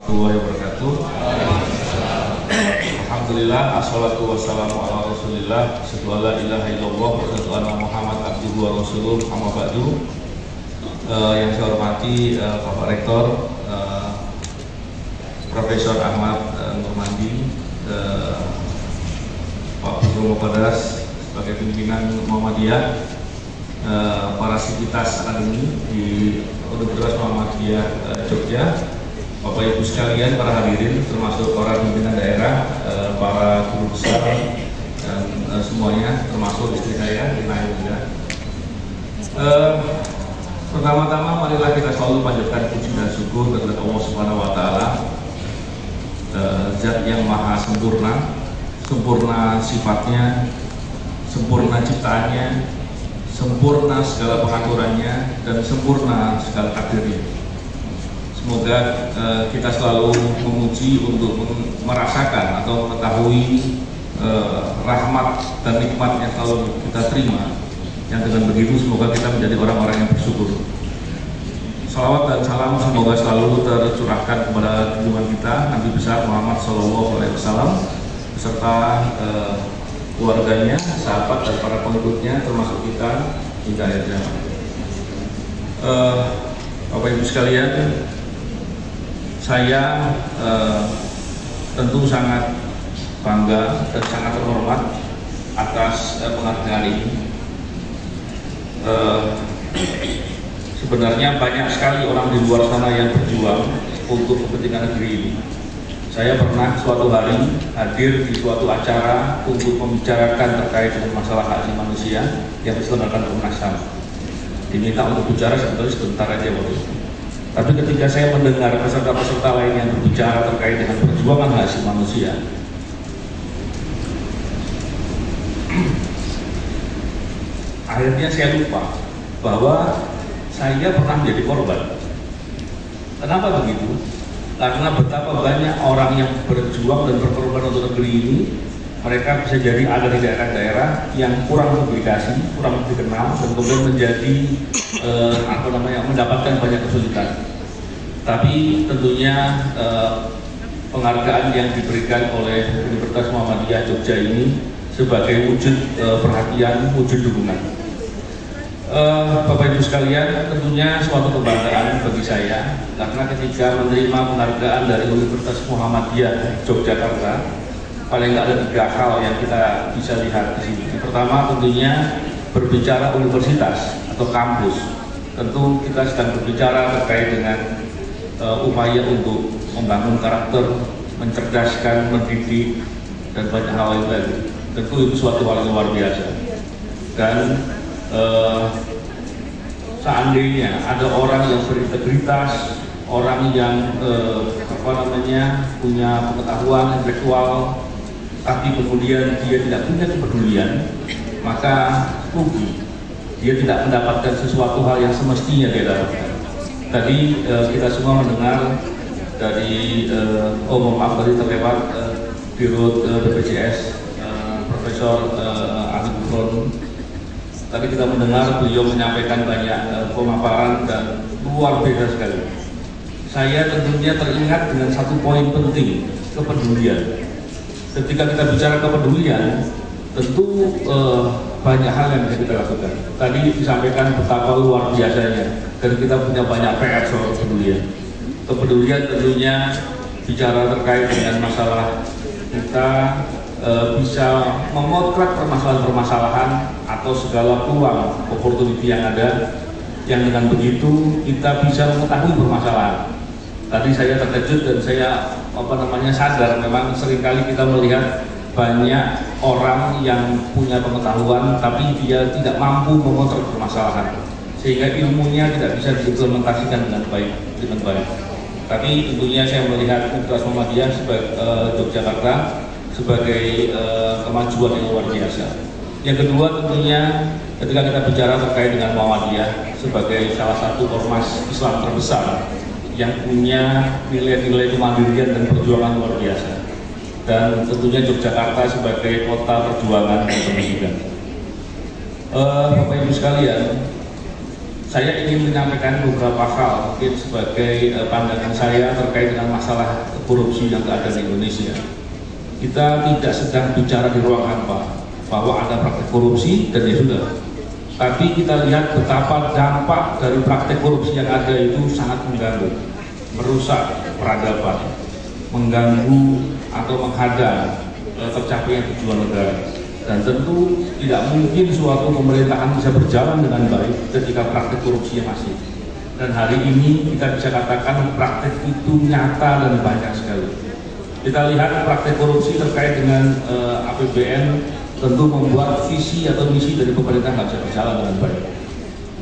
warahmatullahi wabarakatuh. Alhamdulillah, assalatu wassalamu ala rasulillah, asyhadu an la ilaha illallah wa asyhadu anna Muhammad abduhu wa rasuluh, amma ba'du. Yang saya hormati Bapak Rektor Profesor Ahmad Nurmandi, Pak Guru Muqaddas sebagai pimpinan Muhammadiyah, para sivitas akademi di Universitas Muhammadiyah Jogja, Bapak Ibu sekalian, para hadirin, termasuk para pimpinan daerah, para guru besar, dan semuanya, termasuk istri saya, Rina juga. Pertama-tama, marilah kita selalu panjatkan puji dan syukur kepada Allah Subhanahu Wa Taala, Zat yang Maha Sempurna, sempurna sifatnya, sempurna ciptaannya, sempurna segala pengaturannya, dan sempurna segala takdirnya. Semoga kita selalu memuji untuk merasakan atau mengetahui rahmat dan nikmat yang selalu kita terima. Yang dengan begitu semoga kita menjadi orang-orang yang bersyukur. Salawat dan salam semoga selalu tercurahkan kepada junjungan kita Nabi besar Muhammad SAW beserta keluarganya, sahabat dan para pengikutnya, termasuk kita hingga akhir zaman. Bapak Ibu sekalian, saya tentu sangat bangga dan sangat terhormat atas penghargaan ini. Sebenarnya banyak sekali orang di luar sana yang berjuang untuk kepentingan negeri ini. Saya pernah suatu hari hadir di suatu acara untuk membicarakan terkait dengan masalah hak asasi manusia yang diselenggarakan Komnas HAM. Diminta untuk bicara sebetulnya sebentar aja waktu itu. Tapi ketika saya mendengar peserta-peserta lain yang berbicara terkait dengan perjuangan hak asasi manusia, akhirnya saya lupa bahwa saya pernah menjadi korban. Kenapa begitu? Karena betapa banyak orang yang berjuang dan berkorban untuk negeri ini, mereka bisa jadi ada di daerah-daerah yang kurang publikasi, kurang dikenal, dan kemudian menjadi mendapatkan banyak kesulitan. Tapi tentunya penghargaan yang diberikan oleh Universitas Muhammadiyah Jogja ini sebagai wujud perhatian, wujud dukungan. Bapak Ibu sekalian, tentunya suatu kebanggaan bagi saya karena ketika menerima penghargaan dari Universitas Muhammadiyah Yogyakarta, paling nggak ada 3 hal yang kita bisa lihat di sini. Pertama, tentunya berbicara universitas atau kampus. Tentu kita sedang berbicara terkait dengan upaya untuk membangun karakter, mencerdaskan, mendidik, dan banyak hal lain lagi. Tentu itu suatu hal yang luar biasa. Dan seandainya ada orang yang berintegritas, orang yang punya pengetahuan intelektual, tapi kemudian dia tidak punya kepedulian, maka rugi. Dia tidak mendapatkan sesuatu hal yang semestinya dia dapatkan. Tadi kita semua mendengar dari tadi terlewat Dirut BPJS Profesor Ahli Gufron. Tadi kita mendengar beliau menyampaikan banyak pemaparan dan luar biasa sekali. Saya tentunya teringat dengan satu poin penting, kepedulian. Ketika kita bicara kepedulian, tentu banyak hal yang bisa kita lakukan. Tadi disampaikan betapa luar biasanya, dan kita punya banyak PR soal kepedulian. Kepedulian tentunya bicara terkait dengan masalah kita bisa memotret permasalahan-permasalahan atau segala peluang opportunity yang ada, yang dengan begitu kita bisa mengetahui permasalahan. Tadi saya terkejut dan saya sadar memang seringkali kita melihat banyak orang yang punya pengetahuan tapi dia tidak mampu memotret permasalahan, sehingga ilmunya tidak bisa diimplementasikan dengan baik. Tapi tentunya saya melihat Universitas Muhammadiyah sebagai Yogyakarta sebagai kemajuan yang luar biasa. Yang kedua tentunya ketika kita bicara terkait dengan Muhammadiyah sebagai salah satu ormas Islam terbesar yang punya nilai-nilai kemandirian dan perjuangan luar biasa, dan tentunya Yogyakarta sebagai kota perjuangan dan pendidikan. Bapak Ibu sekalian, saya ingin menyampaikan beberapa hal mungkin sebagai pandangan saya terkait dengan masalah korupsi yang ada di Indonesia. Kita tidak sedang bicara di ruang hampa bahwa ada praktek korupsi dan ya sudah. Tapi kita lihat betapa dampak dari praktek korupsi yang ada itu sangat mengganggu, merusak peradaban, mengganggu atau menghadang tercapainya tujuan negara. Dan tentu tidak mungkin suatu pemerintahan bisa berjalan dengan baik ketika praktek korupsinya masih. Dan hari ini kita bisa katakan praktek itu nyata dan banyak sekali. Kita lihat praktek korupsi terkait dengan APBN tentu membuat visi atau misi dari pemerintah nggak bisa berjalan dengan baik.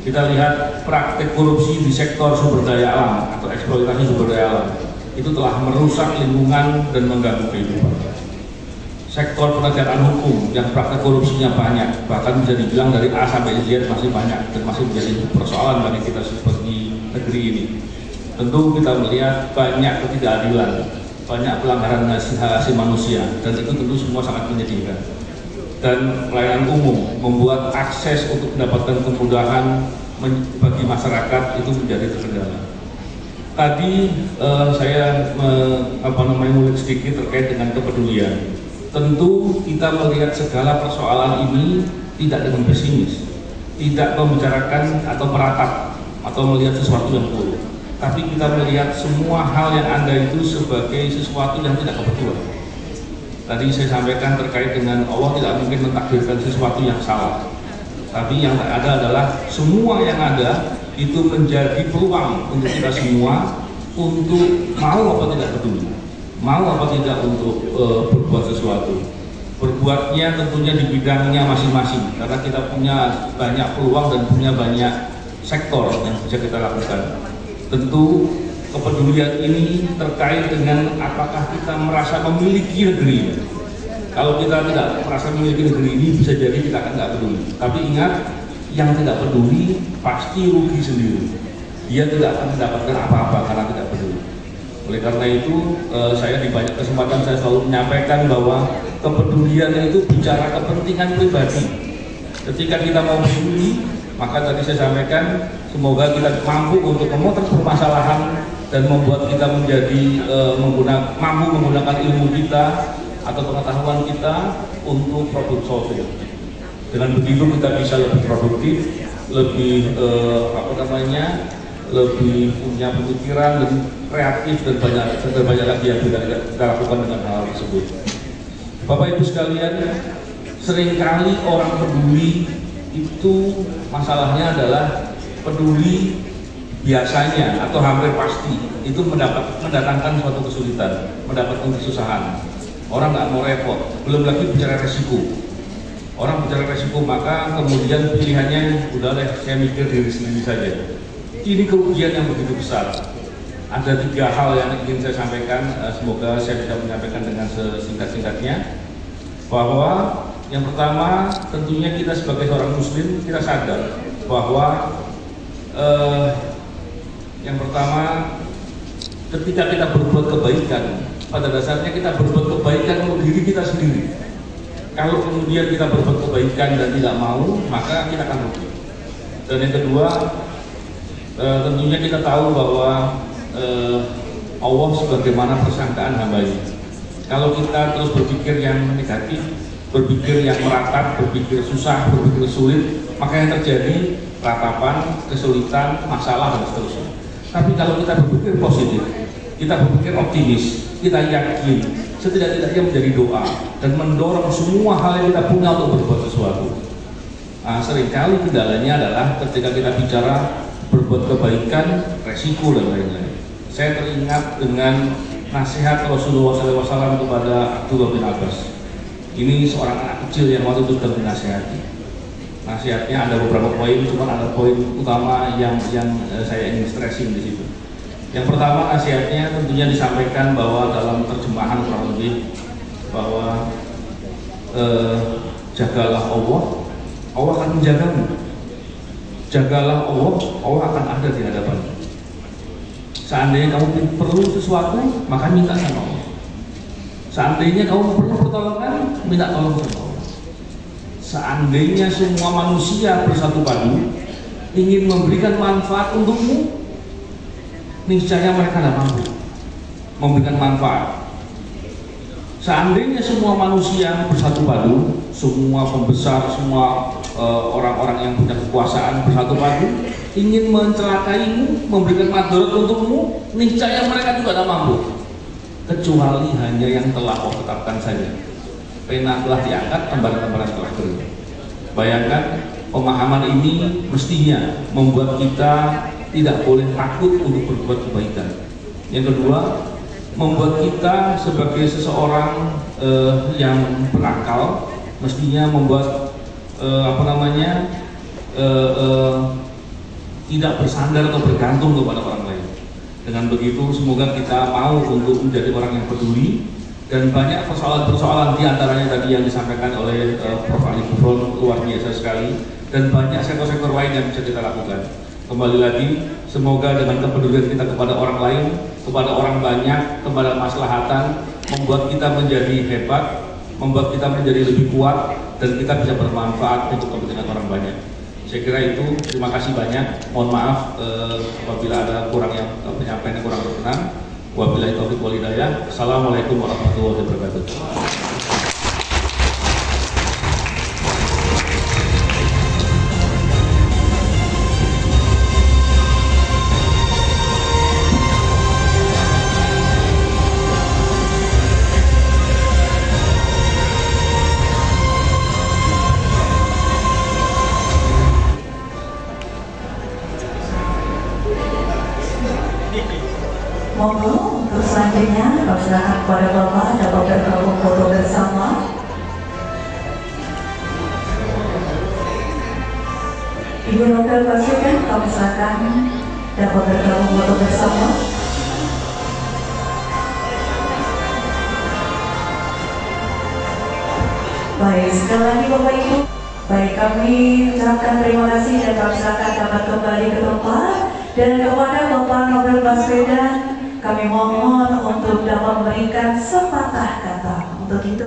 Kita lihat praktek korupsi di sektor sumber daya alam atau eksploitasi sumber daya alam itu telah merusak lingkungan dan mengganggu kehidupan. Sektor penegakan hukum yang praktek korupsinya banyak, bahkan bisa dibilang dari A sampai Z masih banyak dan masih menjadi persoalan bagi kita seperti negeri ini. Tentu kita melihat banyak ketidakadilan, banyak pelanggaran hak asasi manusia, dan itu tentu semua sangat menyedihkan. Dan pelayanan umum membuat akses untuk mendapatkan kemudahan bagi masyarakat itu menjadi terkendala. Tadi saya mengulik sedikit terkait dengan kepedulian. Tentu kita melihat segala persoalan ini tidak dengan pesimis, tidak membicarakan atau meratap atau melihat sesuatu yang buruk, tapi kita melihat semua hal yang ada itu sebagai sesuatu yang tidak kebetulan. Tadi saya sampaikan terkait dengan Allah tidak mungkin mentakdirkan sesuatu yang salah, tapi yang ada adalah semua yang ada itu menjadi peluang untuk kita semua untuk mau apa tidak peduli, mau apa tidak untuk berbuat sesuatu. Berbuatnya tentunya di bidangnya masing-masing, karena kita punya banyak peluang dan punya banyak sektor yang bisa kita lakukan. Tentu kepedulian ini terkait dengan apakah kita merasa memiliki negeri. Kalau kita tidak merasa memiliki negeri ini, bisa jadi kita akan nggak peduli. Tapi ingat, yang tidak peduli pasti rugi sendiri. Dia tidak akan mendapatkan apa-apa karena tidak peduli. Oleh karena itu, saya di banyak kesempatan saya selalu menyampaikan bahwa kepedulian itu bicara kepentingan pribadi. Ketika kita mau peduli, maka tadi saya sampaikan, semoga kita mampu untuk memotret permasalahan dan membuat kita menjadi mampu menggunakan ilmu kita atau pengetahuan kita untuk problem solving. Dengan begitu kita bisa lebih produktif, lebih lebih punya pemikiran dan kreatif dan banyak lagi yang kita lakukan dengan hal tersebut. Bapak Ibu sekalian, seringkali orang peduli itu masalahnya adalah peduli biasanya atau hampir pasti itu mendatangkan suatu kesulitan, mendapatkan kesusahan. Orang nggak mau repot, belum lagi bicara resiko. Orang bicara resiko, maka kemudian pilihannya udah deh, saya mikir diri sendiri saja. Ini kerugian yang begitu besar. Ada 3 hal yang ingin saya sampaikan, semoga saya bisa menyampaikan dengan sesingkat-singkatnya. Bahwa yang pertama, tentunya kita sebagai seorang muslim, kita sadar bahwa yang pertama, ketika kita berbuat kebaikan, pada dasarnya kita berbuat kebaikan untuk diri kita sendiri. Kalau kemudian kita berbuat kebaikan dan tidak mau, maka kita akan rugi. Dan yang kedua, tentunya kita tahu bahwa Allah sebagaimana persangkaan hamba-Nya. Kalau kita terus berpikir yang negatif, berpikir yang meratap, berpikir susah, berpikir sulit, maka yang terjadi ratapan, kesulitan, masalah dan seterusnya. Tapi kalau kita berpikir positif, kita berpikir optimis, kita yakin, setidak-tidaknya menjadi doa dan mendorong semua hal yang kita punya untuk berbuat sesuatu. Nah, seringkali kendalanya adalah ketika kita bicara berbuat kebaikan, resiko dan lain-lain. Saya teringat dengan nasihat Rasulullah SAW kepada Abdullah bin Abbas. Ini seorang anak kecil yang waktu itu sedang dinasihati. Nasihatnya ada beberapa poin, cuma ada poin utama yang saya ingin stressing di situ. Yang pertama, nasihatnya tentunya disampaikan bahwa dalam terjemahan kurang lebih bahwa jagalah Allah, Allah akan menjagamu. Jagalah Allah, Allah akan ada di hadapanmu. Seandainya kamu perlu sesuatu, maka minta sama Allah. Seandainya kamu perlu pertolongan, minta tolong sama Allah. Seandainya semua manusia bersatu padu ingin memberikan manfaat untukmu, niscaya mereka tidak mampu memberikan manfaat. Seandainya semua manusia bersatu padu, semua pembesar, semua orang-orang yang punya kekuasaan bersatu padu ingin mencelakaimu, memberikan madarat untukmu, niscaya mereka juga tidak mampu, kecuali hanya yang telah kau tetapkan saja. Pena telah diangkat, lembaran-lembaran telah kering. Bayangkan, pemahaman ini mestinya membuat kita tidak boleh takut untuk berbuat kebaikan. Yang kedua, membuat kita sebagai seseorang yang berakal mestinya membuat tidak bersandar atau bergantung kepada orang lain. Dengan begitu semoga kita mau untuk menjadi orang yang peduli, dan banyak persoalan-persoalan diantaranya tadi yang disampaikan oleh Prof. Ali Gufron luar biasa sekali, dan banyak sektor-sektor lain yang bisa kita lakukan. Kembali lagi, semoga dengan kepedulian kita kepada orang lain, kepada orang banyak, kepada kemaslahatan, membuat kita menjadi hebat, membuat kita menjadi lebih kuat, dan kita bisa bermanfaat untuk kepentingan orang banyak. Saya kira itu. Terima kasih banyak. Mohon maaf apabila ada penyampaian yang kurang berkenan. Wabillahi taufiq wal hidayah. Assalamualaikum warahmatullahi wabarakatuh. Monggo untuk selanjutnya persilakan kepada Bapak dapat bergabung foto bersama. Ibu Novel Baswedan, kami silakan dapat bergabung foto bersama. Baik, sekali lagi Bapak Ibu. Baik, kami ucapkan terima kasih dan kami silakan dapat kembali ke tempat. Dan kepada Bapak Novel Baswedan, kami mohon untuk dapat memberikan sepatah kata untuk itu.